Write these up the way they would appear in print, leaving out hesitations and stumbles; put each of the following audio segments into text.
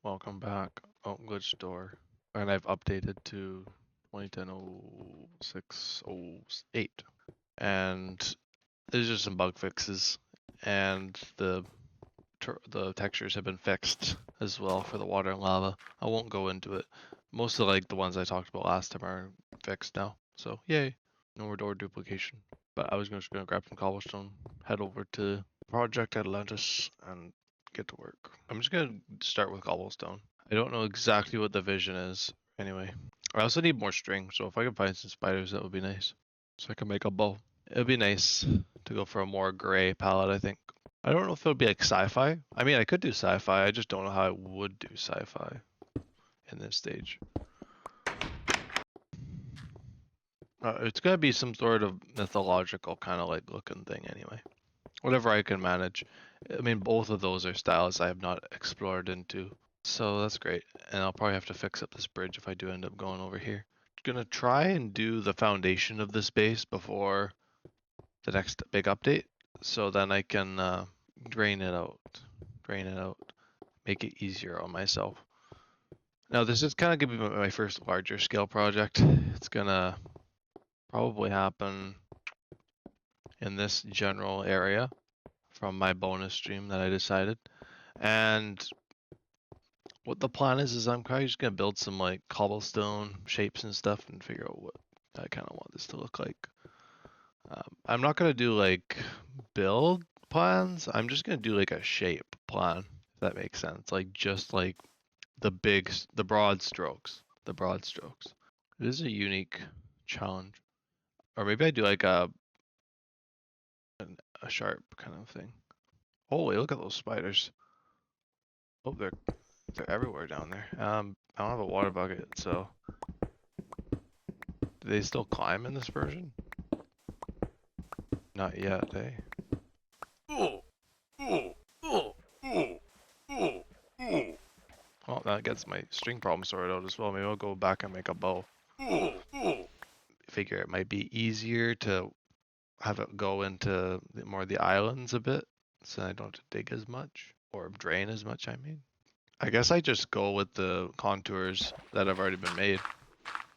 Welcome back. Oh, glitch store. And I've updated to 2010-06-08. And there's just some bug fixes. And the textures have been fixed as well for the water and lava. I won't go into it. Most of like the ones I talked about last time are fixed now. So yay. No more door duplication. But I was just gonna grab some cobblestone, head over to Project Atlantis, and get to work. I'm just gonna start with cobblestone. I don't know exactly what the vision is. Anyway, I also need more string, so if I can find some spiders, that would be nice. So I can make a bow. It would be nice to go for a more gray palette, I think. I don't know if it would be like sci-fi. I mean, I could do sci-fi. I just don't know how I would do sci-fi in this stage. It's gonna be some sort of mythological kind of like looking thing anyway. Whatever I can manage. I mean, both of those are styles I have not explored into. So that's great. And I'll probably have to fix up this bridge if I do end up going over here. Gonna try and do the foundation of this base before the next big update. So then I can drain it out. Make it easier on myself. Now this is kind of gonna be my first larger scale project. It's gonna probably happen in this general area from my bonus stream that I decided. And what the plan is I'm probably just gonna build some like cobblestone shapes and stuff and figure out what I kind of want this to look like. I'm not gonna do like build plans. I'm just gonna do like a shape plan, if that makes sense. Like just like the broad strokes. It is a unique challenge. Or maybe I do like a sharp kind of thing. Holy, look at those spiders. Oh, they're everywhere down there. I don't have a water bucket, so do they still climb in this version? Not yet, eh? Well, that gets my string problem sorted out as well. Maybe I'll go back and make a bow. Figure it might be easier to have it go into more of the islands a bit, so I don't have to dig as much, or drain as much, I mean. I guess I just go with the contours that have already been made.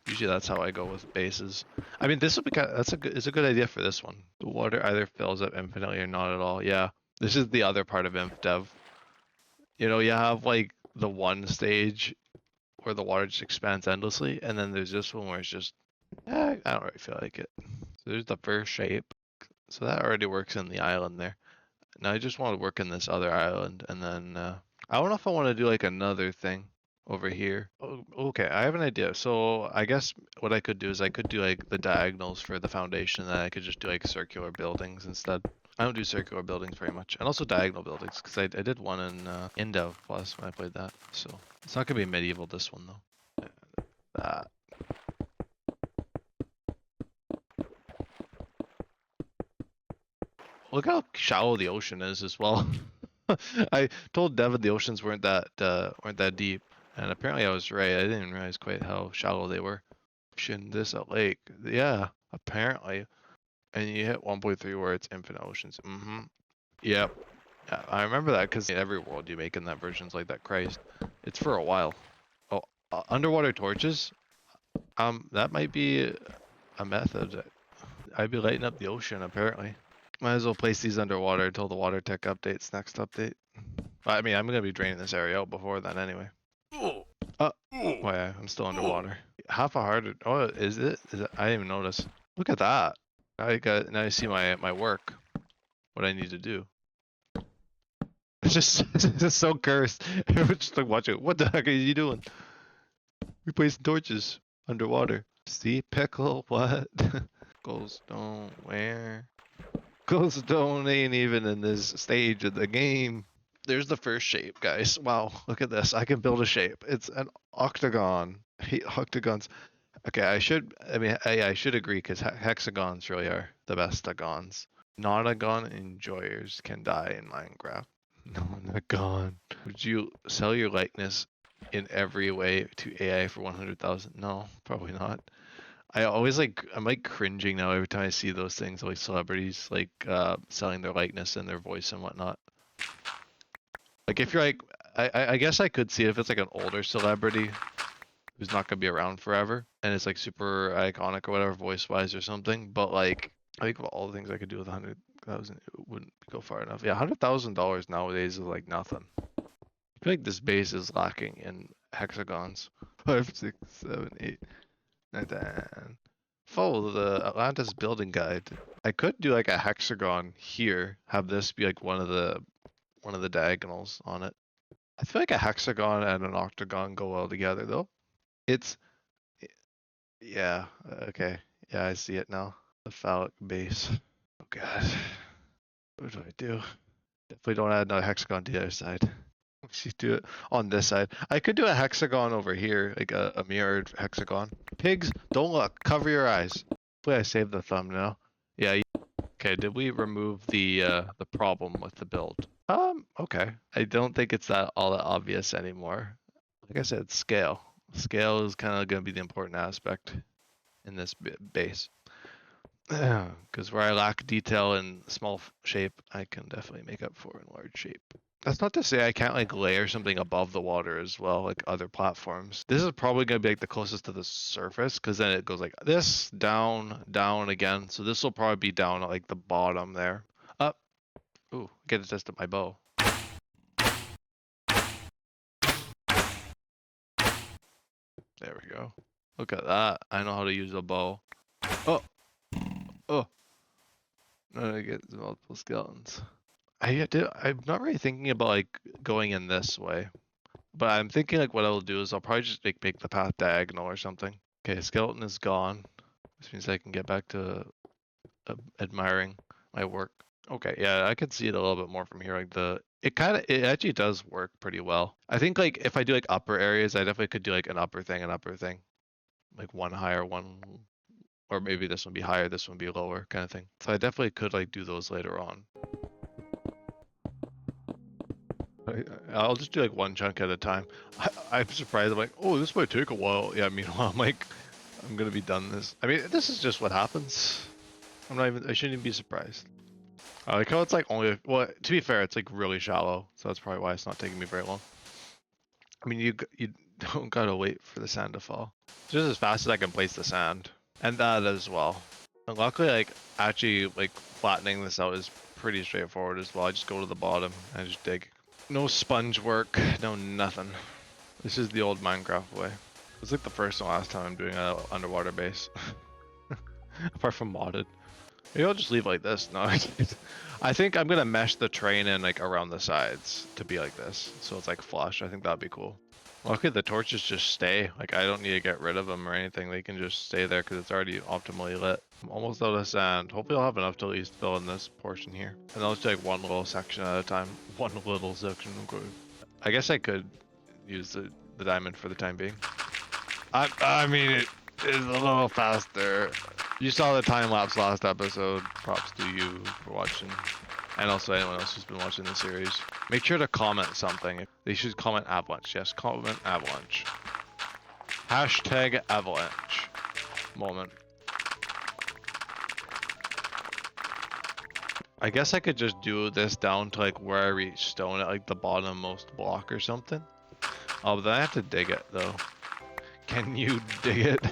Usually that's how I go with bases. I mean, this would be it's a good idea for this one. The water either fills up infinitely or not at all. Yeah, this is the other part of Inf Dev. You know, you have like the one stage where the water just expands endlessly, and then there's this one where it's just, I don't really feel like it. So there's the first shape. So that already works in the island there. Now I just want to work in this other island, and then I don't know if I want to do like another thing over here. Oh, okay, I have an idea. So I guess what I could do is I could do like the diagonals for the foundation, and then I could just do like circular buildings instead. I don't do circular buildings very much, and also diagonal buildings, because I did one in Dev Plus when I played that. So it's not gonna be medieval this one though. That. Look how shallow the ocean is as well. I told Devin the oceans weren't that deep, and apparently I was right. I didn't realize quite how shallow they were. Ocean, this a lake? Yeah, apparently. And you hit 1.3 where it's infinite oceans. Yep. Yeah, I remember that because every world you make in that version's like that. Christ, it's for a while. Oh, underwater torches. That might be a method. I'd be lighting up the ocean apparently. Might as well place these underwater until the water tech updates next update. I mean, I'm gonna be draining this area out before then anyway. Oh yeah, I'm still underwater. Half a heart. Oh, is it? I didn't even notice. Look at that. Now you see my work. What I need to do. It's just so cursed. Everyone's just like watching. What the heck are you doing? We placing torches underwater. See, pickle. What? Goldstone. Where? Goldstone ain't even in this stage of the game. There's the first shape, guys. Wow, look at this. I can build a shape. It's an octagon. I hate octagons. Okay, I should agree because hexagons really are the best agons. Nonagon enjoyers can die in Minecraft. Nonagon. Would you sell your likeness in every way to AI for 100,000? No, probably not. I'm like cringing now every time I see those things, like celebrities like selling their likeness and their voice and whatnot. Like if you're like I guess I could see if it's like an older celebrity who's not gonna be around forever, and it's like super iconic or whatever, voice wise or something. But like, I think of all the things I could do with 100,000, it wouldn't go far enough. Yeah, $100,000 nowadays is like nothing. I feel like this base is lacking in hexagons. 5, 6, 7, 8, 9, 10. Follow the Atlantis building guide. I could do like a hexagon here. Have this be like one of the diagonals on it. I feel like a hexagon and an octagon go well together though. It's yeah, okay. Yeah, I see it now. The phallic base. Oh god. What do I do? Definitely don't add another hexagon to the other side. Let's do it on this side. I could do a hexagon over here, like a mirrored hexagon. Pigs, don't look. Cover your eyes. Hopefully I saved the thumbnail. Yeah. Okay, did we remove the problem with the build? Okay. I don't think it's that all that obvious anymore. Like I said, scale. Scale is kind of going to be the important aspect in this base. Because where I lack detail in small shape, I can definitely make up for in large shape. That's not to say I can't like layer something above the water as well, like other platforms. This is probably going to be like the closest to the surface, because then it goes like this, down, down again. So this will probably be down at like the bottom there. Up. Ooh, get to test my bow. There we go. Look at that. I know how to use a bow. Oh. Oh. No, I get multiple skeletons. I'm not really thinking about like going in this way, but I'm thinking like what I'll do is I'll probably just make the path diagonal or something. Okay, skeleton is gone. This means I can get back to admiring my work. Okay, yeah, I can see it a little bit more from here. Like it actually does work pretty well. I think like if I do like upper areas, I definitely could do like an upper thing, like one higher, one, or maybe this one be higher, this one be lower, kind of thing. So I definitely could like do those later on. I'll just do like one chunk at a time. I'm surprised. I'm like, oh, this might take a while. Yeah, meanwhile, I'm like, I'm gonna be done this. I mean, this is just what happens. I shouldn't even be surprised. I like how it's like only, well, to be fair, it's like really shallow. So that's probably why it's not taking me very long. I mean, you don't gotta wait for the sand to fall. It's just as fast as I can place the sand. And that as well. And luckily, like, actually, like, flattening this out is pretty straightforward as well. I just go to the bottom and just dig. No sponge work, no nothing. This is the old Minecraft way. It's like the first and last time I'm doing an underwater base. Apart from modded. Maybe I'll just leave like this. No, I think I'm gonna mesh the terrain in like around the sides to be like this. So it's like flush. I think that'd be cool. Luckily the torches just stay. Like I don't need to get rid of them or anything. They can just stay there because it's already optimally lit. I'm almost out of sand. Hopefully I'll have enough to at least fill in this portion here. And I'll just take one little section at a time. One little section. I guess I could use the diamond for the time being. I mean it is a little faster. You saw the time lapse last episode. Props to you for watching. And also anyone else who's been watching the series. Make sure to comment something. They should comment avalanche. Yes, comment avalanche. Hashtag avalanche. Moment. I guess I could just do this down to like where I reach stone at like the bottommost block or something. Oh, but then I have to dig it though. Can you dig it?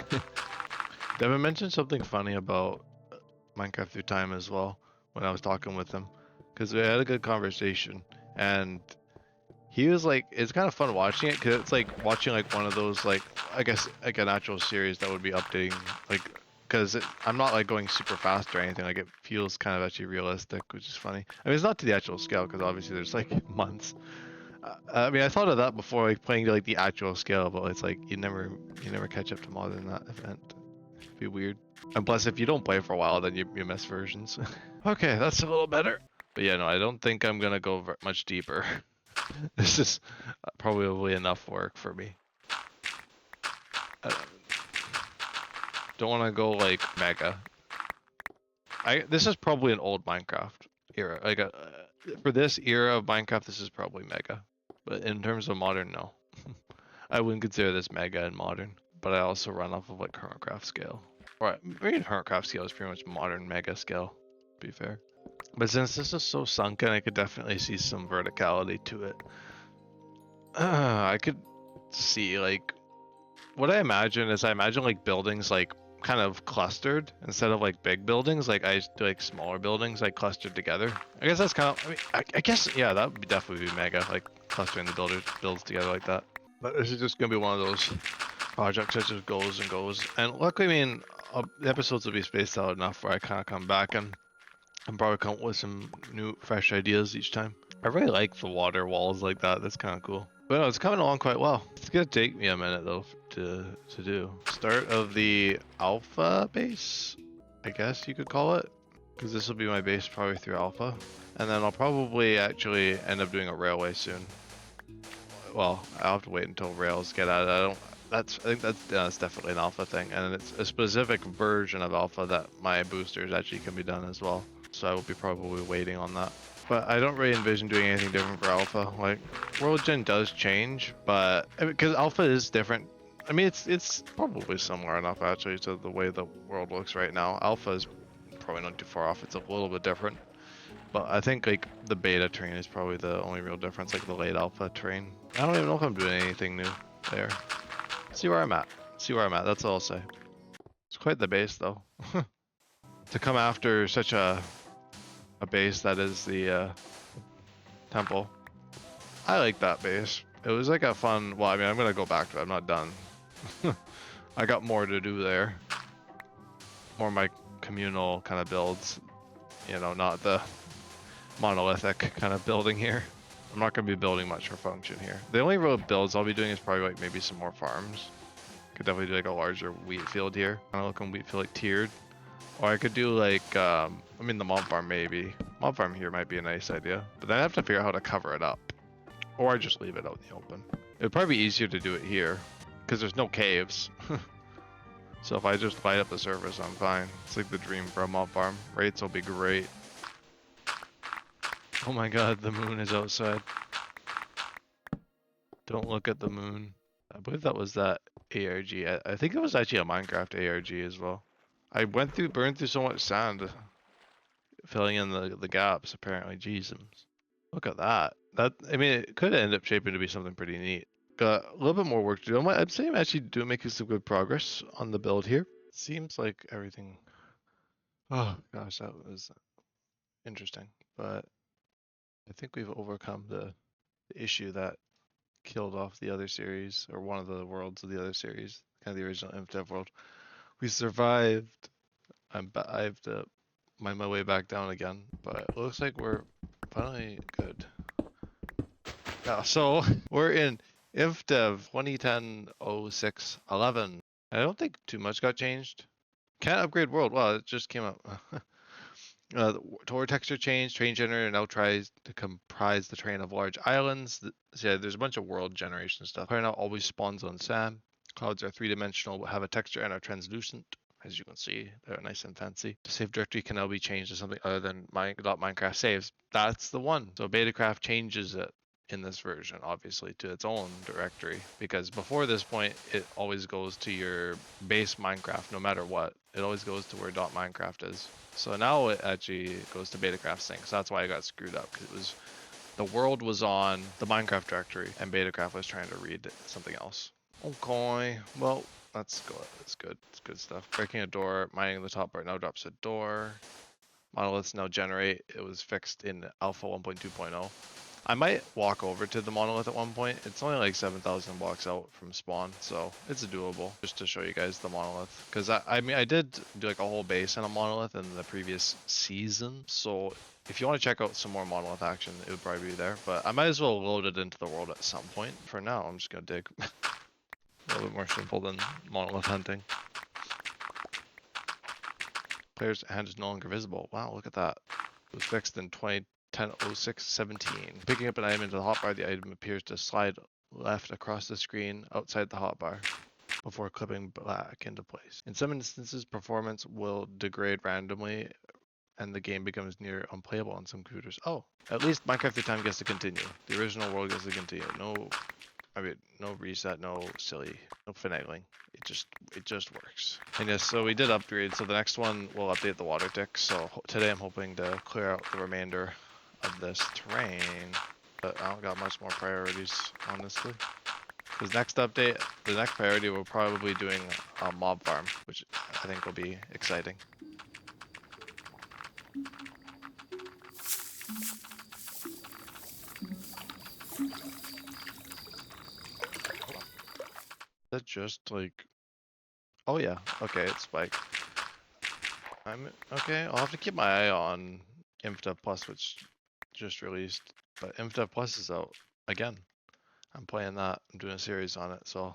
Devin mentioned something funny about Minecraft Through Time as well when I was talking with him. Because we had a good conversation. And he was like, it's kind of fun watching it because it's like watching like one of those like, I guess like an actual series that would be updating like, because I'm not like going super fast or anything. Like it feels kind of actually realistic, which is funny. I mean, it's not to the actual scale because obviously there's like months. I mean, I thought of that before, like playing to like the actual scale, but it's like you never catch up to more than that event. It'd be weird. And plus, if you don't play for a while, then you miss versions. Okay, that's a little better. But yeah, no, I don't think I'm gonna go much deeper. This is probably enough work for me. Don't want to go like mega. This is probably an old Minecraft era. Like for this era of Minecraft, this is probably mega. But in terms of modern, no. I wouldn't consider this mega and modern. But I also run off of like Hermitcraft scale. Right, maybe Hermitcraft scale is pretty much modern mega scale, to be fair. But since this is so sunken, I could definitely see some verticality to it. I could see like what I imagine is I imagine like buildings like kind of clustered instead of like big buildings. Like I do like smaller buildings like clustered together. I guess that's kind of. I mean, I guess yeah, that would definitely be mega like clustering the builds together like that. But this is just gonna be one of those projects that just goes and goes. And luckily, I mean, the episodes will be spaced out enough where I kind of come back and probably come up with some new, fresh ideas each time. I really like the water walls like that. That's kind of cool. But no, it's coming along quite well. It's gonna take me a minute though to do. Start of the alpha base, I guess you could call it, because this will be my base probably through alpha, and then I'll probably actually end up doing a railway soon. Well, I'll have to wait until rails get added. I don't. I think that's definitely an alpha thing, and it's a specific version of alpha that my boosters actually can be done as well. So I will be probably waiting on that. But I don't really envision doing anything different for alpha. Like world gen does change, but because alpha is different. I mean, it's probably similar enough actually to the way the world looks right now. Alpha is probably not too far off. It's a little bit different. But I think like the beta terrain is probably the only real difference, like the late alpha terrain. I don't even know if I'm doing anything new there. See where I'm at. See where I'm at. That's all I'll say. It's quite the base though. To come after such a base that is the temple. I like that base. It was like a fun. Well, I mean, I'm gonna go back to it. I'm not done. I got more to do there. More of my communal kind of builds. You know, not the monolithic kind of building here. I'm not going to be building much for function here. The only real builds I'll be doing is probably like maybe some more farms. Could definitely do like a larger wheat field here. Kind of looking wheat field like tiered. Or I could do like, I mean the mob farm maybe. Mob farm here might be a nice idea. But then I have to figure out how to cover it up. Or I just leave it out in the open. It would probably be easier to do it here. Because there's no caves. So if I just light up the surface, I'm fine. It's like the dream for a mob farm. Rates will be great. Oh my god, the moon is outside. Don't look at the moon. I believe that was that ARG. I think it was actually a Minecraft ARG as well. I burned through so much sand, filling in the gaps apparently. Jesus. Look at that. I mean, it could end up shaping to be something pretty neat. Got a little bit more work to do. I'd say I'm actually making some good progress on the build here. Seems like everything. Oh gosh, that was interesting. But I think we've overcome the issue that killed off the other series, or one of the worlds of the other series, kind of the original InfDev world. We survived. I have to mind my way back down again, but it looks like we're finally good. Yeah, so we're in InfDev 2010-06-11. I don't think too much got changed. Can't upgrade world. Well, it just came up. The Tor texture change, terrain generator now tries to comprise the terrain of large islands. So yeah, there's a bunch of world generation stuff. Player now always spawns on sand. Clouds are three-dimensional, have a texture and are translucent. As you can see, they're nice and fancy. The save directory can now be changed to something other than .minecraft saves. That's the one. So Betacraft changes it in this version, obviously, to its own directory, because before this point, it always goes to your base Minecraft, no matter what. It always goes to where .minecraft is. So now it actually goes to Betacraft sync. So that's why I got screwed up, because it was the world was on the Minecraft directory, and Betacraft was trying to read something else. Okay, well, that's good. That's good. It's good stuff. Breaking a door, mining the top part now drops a door. Monoliths now generate. It was fixed in Alpha 1.2.0. I might walk over to the monolith at one point. It's only like 7,000 blocks out from spawn, so it's doable. Just to show you guys the monolith, because I mean I did do like a whole base on a monolith in the previous season. So if you want to check out some more monolith action, it would probably be there. But I might as well load it into the world at some point. For now, I'm just gonna dig. A little bit more simple than monolith hunting. Player's hand is no longer visible. Wow, look at that. It was fixed in 2010-06-17. Picking up an item into the hotbar, the item appears to slide left across the screen outside the hotbar before clipping back into place. In some instances, performance will degrade randomly and the game becomes near unplayable on some computers. Oh, at least Minecraft Through Time gets to continue. The original world gets to continue. No reset, no finagling. It just works. And yes, so we did upgrade. So the next one will update the water tick. So today I'm hoping to clear out the remainder of this terrain. but I don't got much more priorities, honestly. Because next update, the next priority, we're probably doing a mob farm, which I think will be exciting. Is that just like... Oh yeah, okay, it's spiked. Okay, I'll have to keep my eye on InfDev Plus, which just released, but InfDev Plus is out again. I'm playing that. I'm doing a series on it, so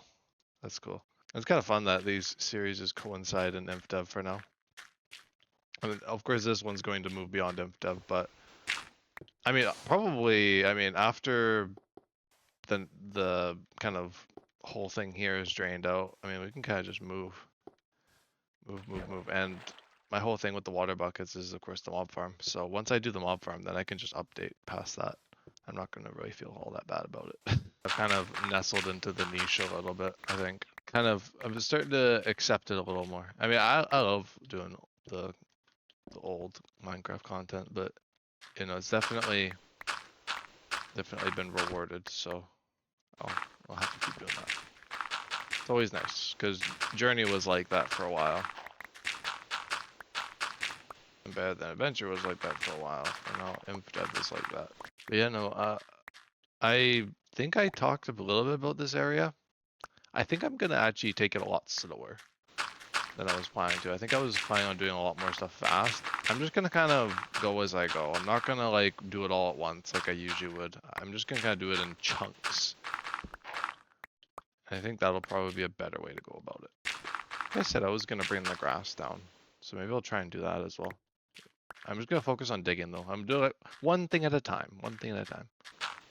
that's cool. It's kind of fun that these series coincide in InfDev for now. I mean, of course, this one's going to move beyond InfDev, but I mean, probably, I mean, after the kind of whole thing here is drained out, I mean, we can kind of just move. And my whole thing with the water buckets is, of course, the mob farm. So once I do the mob farm, then I can just update past that. I'm not going to really feel all that bad about it. I've kind of nestled into the niche a little bit, I think. I'm starting to accept it a little more. I mean, I love doing the old Minecraft content, but you know, it's definitely been rewarded. So I'll have to keep doing that. It's always nice because Journey was like that for a while. And Better Than Adventure was like that for a while, and now InfDev is like that. But yeah, no, I think I talked a little bit about this area. I think I'm gonna actually take it a lot slower than I was planning to. I think I was planning on doing a lot more stuff fast. I'm just gonna kind of go as I go. I'm not gonna like do it all at once like I usually would. I'm just gonna kind of do it in chunks. I think that'll probably be a better way to go about it. Like I said, I was gonna bring the grass down, so maybe I'll try and do that as well. I'm just gonna focus on digging though. I'm doing it one thing at a time. One thing at a time.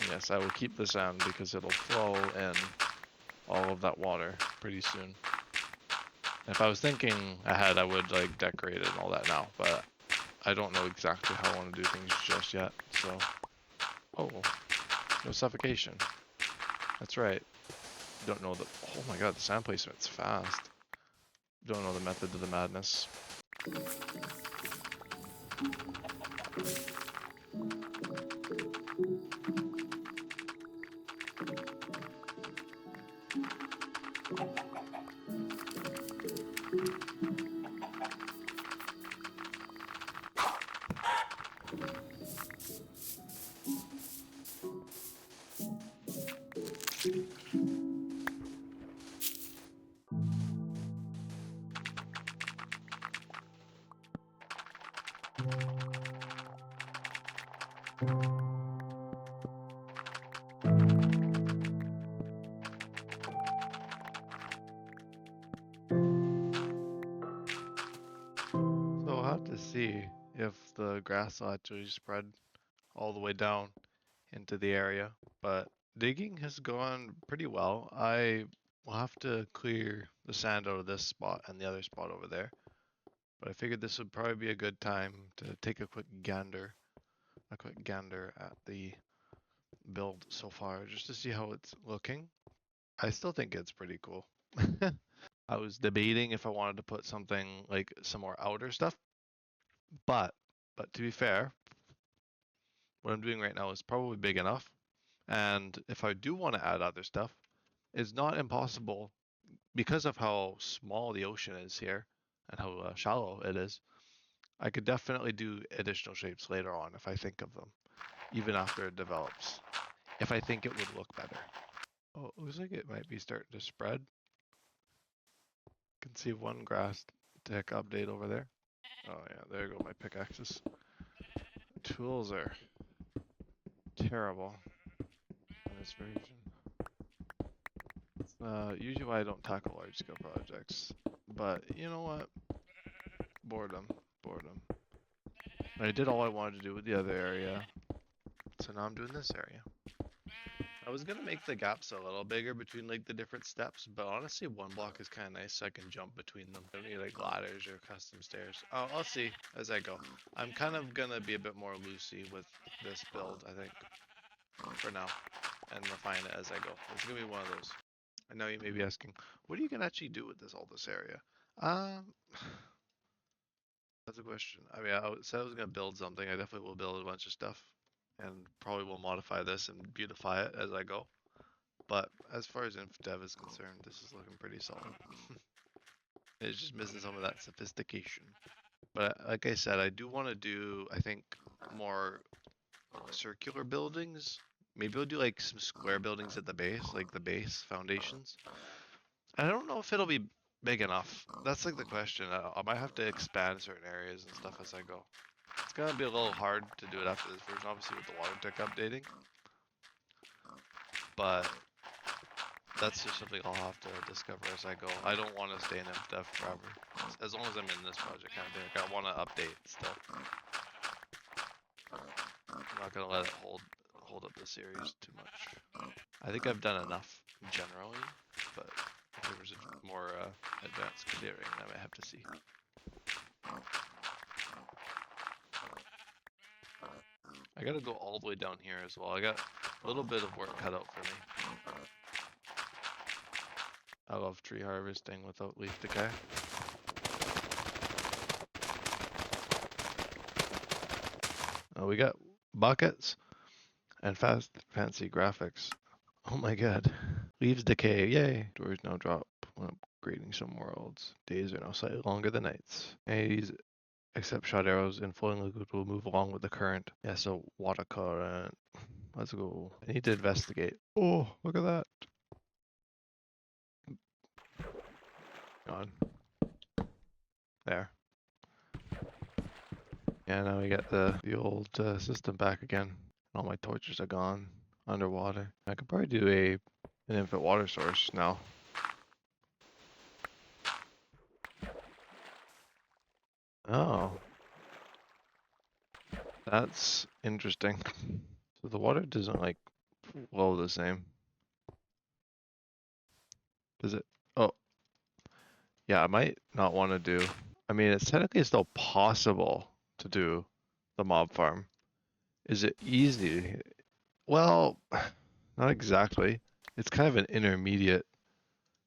And yes, I will keep the sand because it'll flow in all of that water pretty soon. If I was thinking ahead, I would like decorate it and all that now, but I don't know exactly how I want to do things just yet. So, oh, no suffocation. That's right. Don't know the. Oh my god, the sand placement's fast. Don't know the method of the madness. So we'll have to see if the grass will actually spread all the way down into the area. But digging has gone pretty well. I will have to clear the sand out of this spot and the other spot over there. But I figured this would probably be a good time to take a quick gander at the build so far, just to see how it's looking. I still think it's pretty cool. I was debating if I wanted to put something like some more outer stuff, but to be fair, what I'm doing right now is probably big enough. And if I do want to add other stuff, it's not impossible because of how small the ocean is here and how shallow it is. I could definitely do additional shapes later on if I think of them, even after it develops, if I think it would look better. Oh, it looks like it might be starting to spread. Can see one grass tick update over there. Oh yeah, there go my pickaxes. Tools are terrible in this version. Usually why I don't tackle large scale projects, but you know what? Boredom. I did all I wanted to do with the other area, so now I'm doing this area. I was gonna make the gaps a little bigger between like the different steps, but honestly one block is kind of nice so I can jump between them. I don't need like ladders or custom stairs. Oh, I'll see as I go. I'm kind of gonna be a bit more loosey with this build, I think, for now, and refine it as I go. It's gonna be one of those. I know you may be asking, what are you gonna actually do with all this area? That's a question. I mean, I said I was gonna build something. I definitely will build a bunch of stuff, and probably will modify this and beautify it as I go. But as far as inf dev is concerned, this is looking pretty solid. It's just missing some of that sophistication. But like I said, I do want to do, I think, more circular buildings. Maybe we'll do like some square buildings at the base, like the base foundations. I don't know if it'll be big enough. That's like the question. I might have to expand certain areas and stuff as I go. It's gonna be a little hard to do it after this version, obviously with the water tech updating. But that's just something I'll have to discover as I go. I don't want to stay in MDev forever. As long as I'm in this project kind of thing. Like I want to update still. I'm not gonna let it hold up the series too much. I think I've done enough generally, but if there was a more advanced clearing, I might have to see. I gotta go all the way down here as well. I got a little bit of work cut out for me. I love tree harvesting without leaf decay. We got buckets and fancy graphics. Oh my god. Leaves decay, yay. Doors now drop when upgrading some worlds. Days are now slightly longer than nights. These except shot arrows and flowing liquid will move along with the current. Yeah, so water current. Let's go. I need to investigate. Oh, look at that. Gone. There. Yeah, now we got the old system back again. All my torches are gone. Underwater. I could probably do an infinite water source now. Oh. That's interesting. So the water doesn't like flow the same. Does it? Oh. Yeah, I might not want to do. I mean, it's technically still possible to do the mob farm. Is it easy? Well, not exactly. It's kind of an intermediate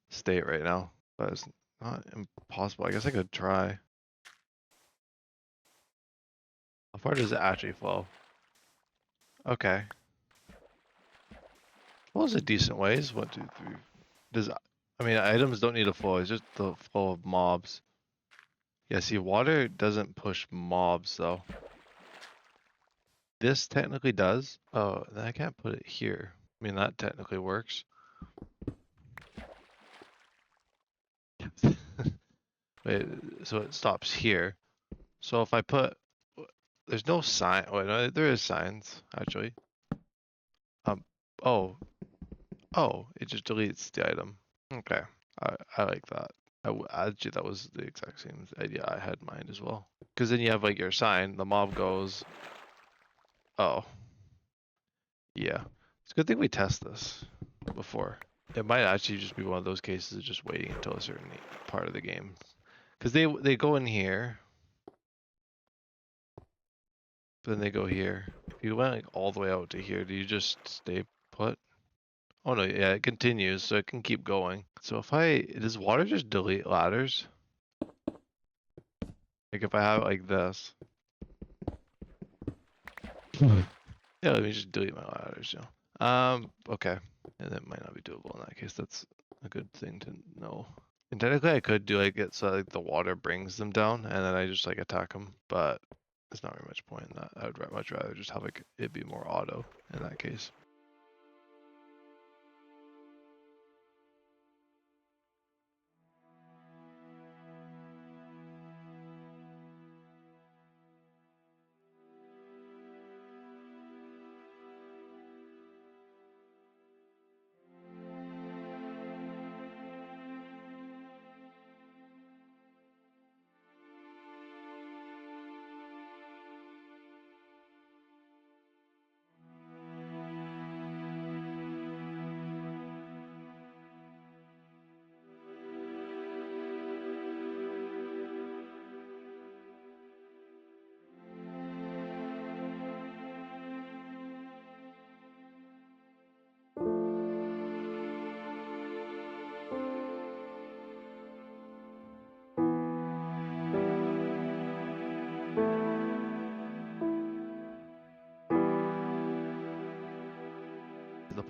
state right now, but it's not impossible. I guess I could try. How far does it actually flow? Okay. Well, it's a decent ways. 1, 2, 3. Does I mean items don't need to flow. It's just the flow of mobs. Yeah, see, water doesn't push mobs though. This technically does. Oh, then I can't put it here. I mean that technically works. Wait, so it stops here. So if I put, there's no sign. Oh, no, there is signs actually. Oh, oh, it just deletes the item. Okay, I like that. Actually, that was the exact same idea I had in mind as well. Because then you have like your sign, the mob goes. Oh, yeah. It's a good thing we test this before. It might actually just be one of those cases of just waiting until a certain part of the game. Because they go in here, but then they go here. If you went like all the way out to here, do you just stay put? Oh no, yeah, it continues, so it can keep going. So if does water just delete ladders? Like if I have it like this. Yeah, let me just delete my ladders, okay. And that might not be doable in that case. That's a good thing to know. And technically I could do like it so like the water brings them down and then I just like attack them, but there's not very much point in that. I would much rather just have like it be more auto in that case.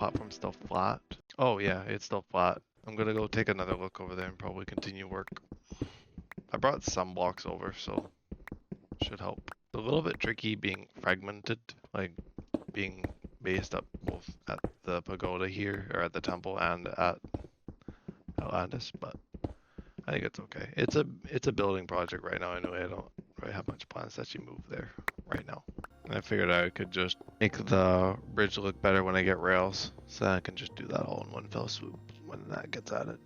platform's still flat. Oh yeah, it's still flat. I'm gonna go take another look over there and probably continue work. I brought some blocks over, so should help. It's a little bit tricky being fragmented, like being based up both at the pagoda here, or at the temple, and at Atlantis, but I think it's okay. It's a building project right now anyway. I don't really have much plans to actually move there right now. And I figured I could just make the bridge look better when I get rails, so I can just do that all in one fell swoop when that gets added.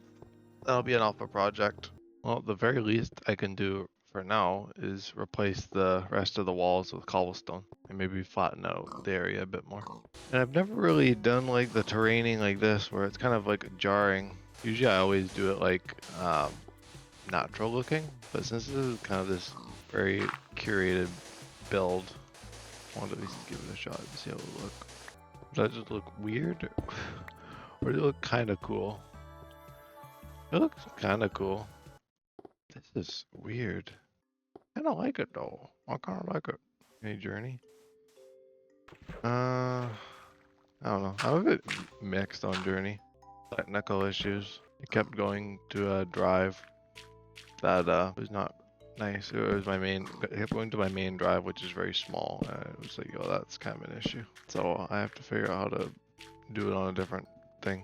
That'll be an alpha project. Well, the very least I can do for now is replace the rest of the walls with cobblestone and maybe flatten out the area a bit more. And I've never really done like the terraining like this where it's kind of like jarring. Usually I always do it like natural looking, but since this is kind of this very curated build, I want to at least give it a shot and see how it will look. Does that just look weird? Or does it look kind of cool? It looks kind of cool. This is weird. I don't like it though. I kind of like it. Any journey? I don't know. I'm a bit mixed on journey. Technical issues. It kept going to a drive that was not nice. It was my main. It kept going to my main drive, which is very small. It was like, oh, that's kind of an issue. So I have to figure out how to do it on a different thing.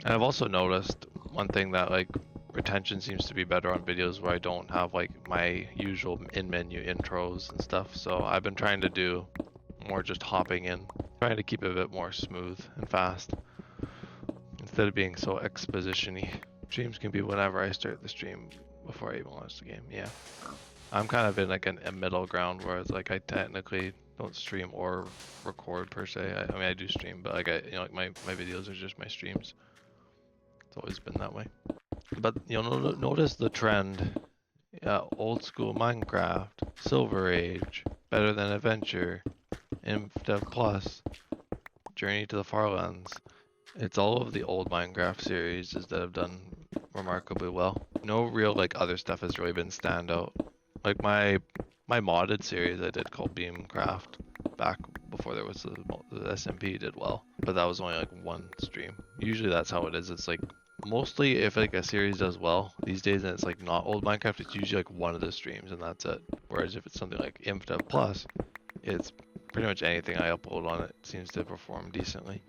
And I've also noticed one thing that like retention seems to be better on videos where I don't have like my usual in-menu intros and stuff. So I've been trying to do more just hopping in, trying to keep it a bit more smooth and fast instead of being so exposition-y. Streams can be whenever I start the stream before I even launch the game. Yeah, I'm kind of in like a middle ground where it's like I technically don't stream or record per se. I mean I do stream, but like like my videos are just my streams. It's always been that way. But you'll notice the trend. Old school Minecraft, Silver Age, Better Than Adventure, InfDev Plus, Journey to the Farlands. It's all of the old Minecraft series that have done remarkably well. No real like other stuff has really been standout. Like my modded series I did called Beamcraft back before there was the SMP did well, but that was only like one stream. Usually that's how it is. It's like mostly if like a series does well these days and it's like not old Minecraft, it's usually like one of the streams and that's it. Whereas if it's something like InfDev Plus, it's pretty much anything I upload on it seems to perform decently.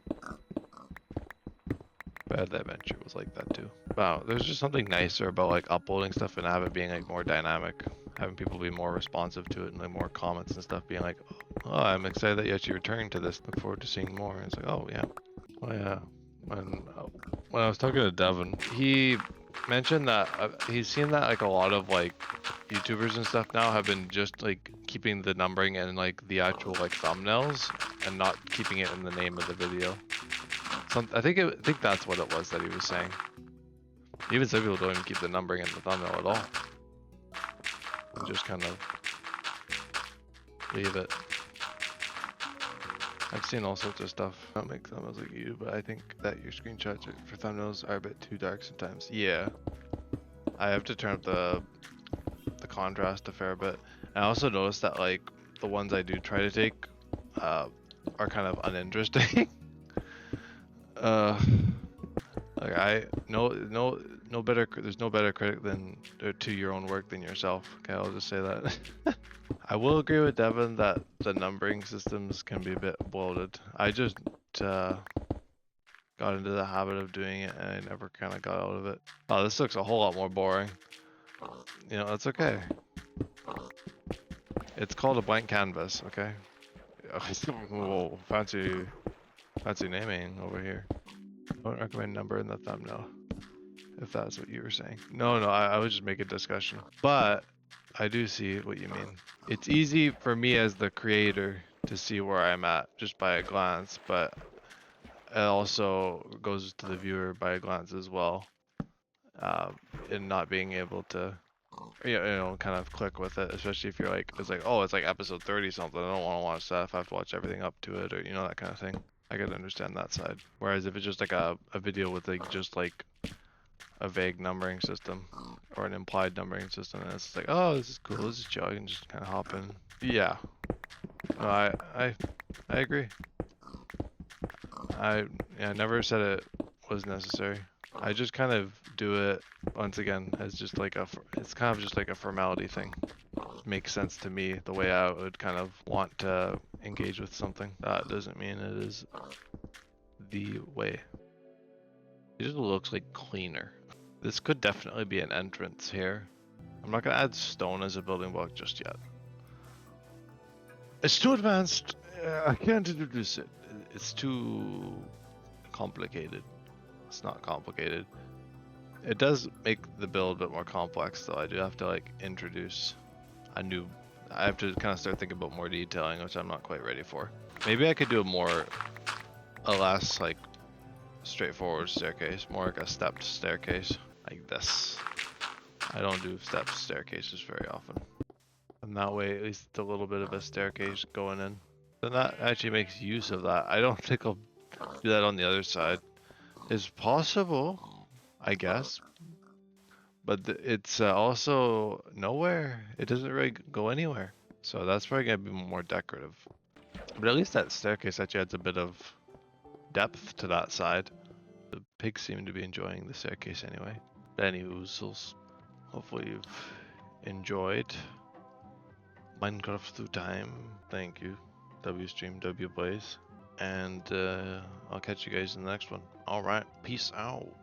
Bad Adventure was like that too. Wow, there's just something nicer about like uploading stuff and have it being like more dynamic, having people be more responsive to it and like more comments and stuff being like, oh, I'm excited that you actually returned to this. Look forward to seeing more. And it's like, oh yeah, oh yeah. When I was talking to Devin, he mentioned that he's seen that like a lot of like YouTubers and stuff now have been just like keeping the numbering and like the actual like thumbnails and not keeping it in the name of the video. I think that's what it was that he was saying. Even some people don't even keep the numbering in the thumbnail at all. And just kind of leave it. I've seen all sorts of stuff. I don't make thumbnails like you, but I think that your screenshots for thumbnails are a bit too dark sometimes. Yeah. I have to turn up the contrast a fair bit. And I also noticed that like the ones I do try to take are kind of uninteresting. Like no better. There's no better critic than to your own work than yourself. Okay, I'll just say that. I will agree with Devin that the numbering systems can be a bit bloated. I just got into the habit of doing it and I never kind of got out of it. Oh, this looks a whole lot more boring. You know, that's okay. It's called a blank canvas, okay? Whoa, fancy naming over here. Don't recommend number in the thumbnail, if that's what you were saying. No, I was just making discussion. But I do see what you mean. It's easy for me as the creator to see where I'm at just by a glance, but it also goes to the viewer by a glance as well. In not being able to, kind of click with it, especially if you're like, it's like, oh, it's like episode 30 something. I don't want to watch that if I have to watch everything up to it, or that kind of thing. I could understand that side. Whereas if it's just like a video with like just like a vague numbering system or an implied numbering system, and it's like, oh, this is cool, this is chill, I can just kind of hop in. Yeah, no, I agree. I never said it was necessary. I just kind of do it once again as just like it's kind of just like a formality thing. Makes sense to me the way I would kind of want to engage with something. That doesn't mean it is the way. It just looks like cleaner. This could definitely be an entrance here. I'm not gonna add stone as a building block just yet. It's too advanced. I can't introduce it. It's too complicated. It's not complicated. It does make the build a bit more complex though. I do have to like introduce a new, I have to kind of start thinking about more detailing, which I'm not quite ready for. Maybe I could do a less like straightforward staircase, more like a stepped staircase like this. I don't do stepped staircases very often. And that way, at least a little bit of a staircase going in. Then that actually makes use of that. I don't think I'll do that on the other side. It's possible, I guess. But it's also nowhere. It doesn't really go anywhere. So that's probably going to be more decorative. But at least that staircase actually adds a bit of depth to that side. The pigs seem to be enjoying the staircase anyway. Any oozles. Hopefully you've enjoyed Minecraft through time. Thank you. WStream, WBlaze. And I'll catch you guys in the next one. Alright, peace out.